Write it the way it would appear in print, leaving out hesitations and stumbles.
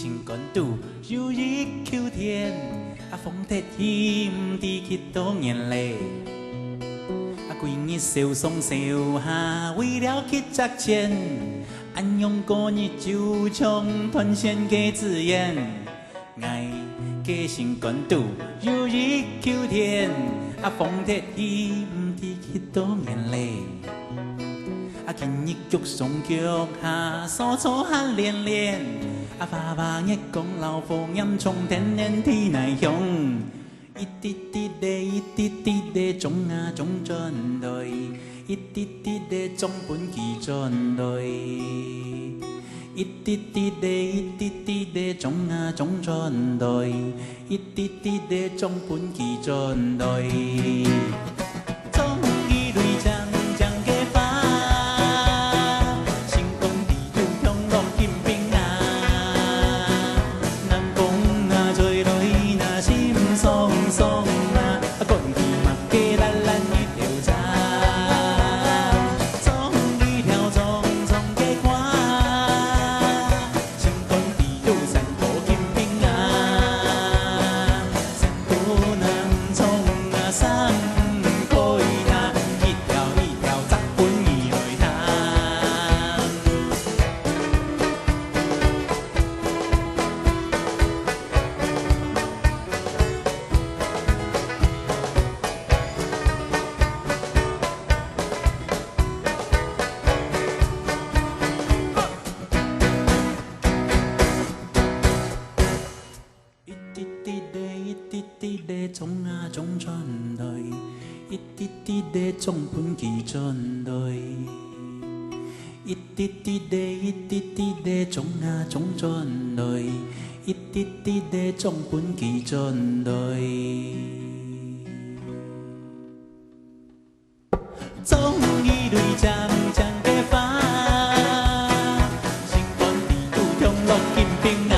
心肝肚，如日秋天，风铁起，唔知去多年嘞。规日烧松烧下，为了去赚钱，俺用过日就像团线给资源，爱给心肝肚，如日秋天，风铁起，唔知去多年嘞。今日脚上脚下，所措汗连连，花花月光老风烟冲天然天内向，一滴滴的，一滴滴的种啊种转来，一滴滴的种本季转来，一滴滴的，一滴滴的种啊种转来，一滴滴的种本季转来。种啊种转来，一滴滴的种本季转来，一滴滴的，一滴滴的种啊种转来，一滴滴的种本季转来。总以泪渐渐的花，心肝地久中落金冰。